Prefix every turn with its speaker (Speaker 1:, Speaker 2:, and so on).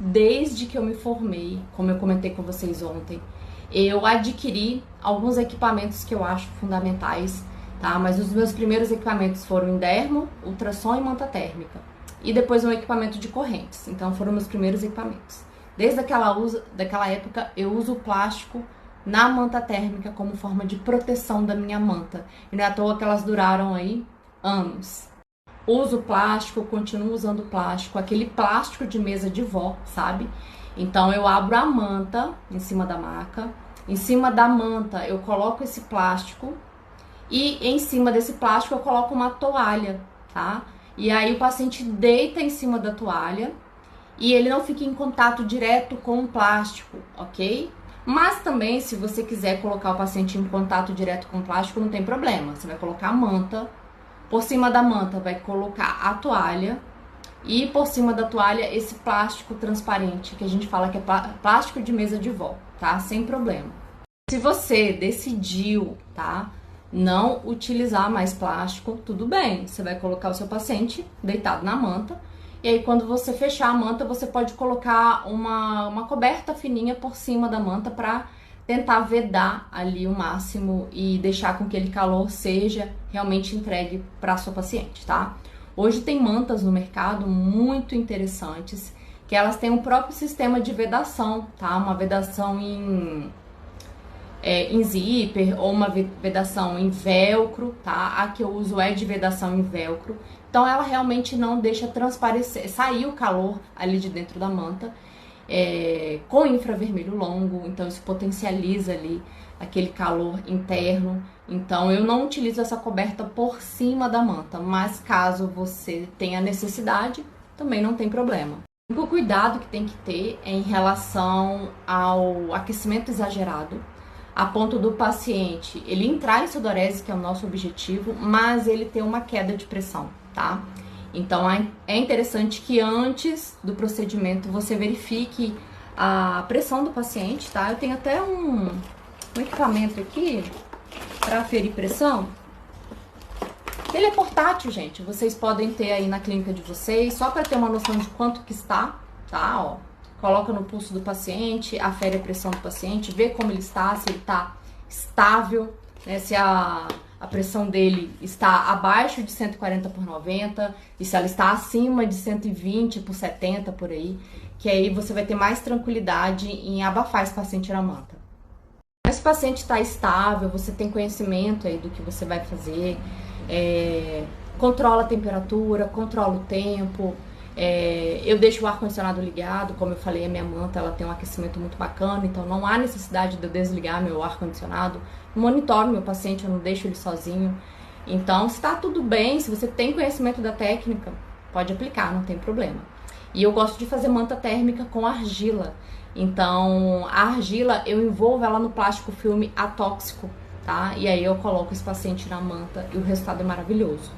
Speaker 1: desde que eu me formei, como eu comentei com vocês ontem. Eu adquiri alguns equipamentos que eu acho fundamentais, tá? Mas os meus primeiros equipamentos foram em dermo, ultrassom e manta térmica. E depois um equipamento de correntes. Então foram meus primeiros equipamentos. Desde daquela época eu uso o plástico na manta térmica como forma de proteção da minha manta. E não é à toa que elas duraram aí anos. Uso plástico, continuo usando plástico, aquele plástico de mesa de vó, sabe? Então eu abro a manta em cima da maca, em cima da manta eu coloco esse plástico e em cima desse plástico eu coloco uma toalha, tá? E aí o paciente deita em cima da toalha e ele não fica em contato direto com o plástico, ok? Mas também, se você quiser colocar o paciente em contato direto com o plástico, não tem problema. Você vai colocar a manta, por cima da manta vai colocar a toalha e por cima da toalha esse plástico transparente, que a gente fala que é plástico de mesa de vó, tá? Sem problema. Se você decidiu, tá, não utilizar mais plástico, tudo bem. Você vai colocar o seu paciente deitado na manta. E aí, quando você fechar a manta, você pode colocar uma coberta fininha por cima da manta para tentar vedar ali o máximo e deixar com que aquele calor seja realmente entregue para a sua paciente, tá? Hoje tem mantas no mercado muito interessantes, que elas têm um próprio sistema de vedação, tá? Uma vedação em zíper ou uma vedação em velcro, tá? A que eu uso é de vedação em velcro. Então ela realmente não deixa transparecer, sair o calor ali de dentro da manta, com infravermelho longo, então isso potencializa ali aquele calor interno. Então eu não utilizo essa coberta por cima da manta, mas caso você tenha necessidade, também não tem problema. O único cuidado que tem que ter é em relação ao aquecimento exagerado, a ponto do paciente ele entrar em sudorese, que é o nosso objetivo, mas ele ter uma queda de pressão, tá? Então é interessante que antes do procedimento você verifique a pressão do paciente, tá? Eu tenho até um equipamento aqui para aferir pressão. Ele é portátil, gente. Vocês podem ter aí na clínica de vocês, só para ter uma noção de quanto que está, tá? Ó, coloca no pulso do paciente, afere a pressão do paciente, vê como ele está, se ele está estável, né? Se a pressão dele está abaixo de 140/90 e se ela está acima de 120/70 por aí, que aí você vai ter mais tranquilidade em abafar esse paciente na manta. Mas se o paciente está estável, você tem conhecimento aí do que você vai fazer, controla a temperatura, controla o tempo. Eu deixo o ar-condicionado ligado, como eu falei, a minha manta ela tem um aquecimento muito bacana, então não há necessidade de eu desligar meu ar-condicionado. Monitoro meu paciente, eu não deixo ele sozinho. Então, se tá tudo bem, se você tem conhecimento da técnica, pode aplicar, não tem problema. E eu gosto de fazer manta térmica com argila. Então, a argila eu envolvo ela no plástico filme atóxico, tá? E aí eu coloco esse paciente na manta e o resultado é maravilhoso.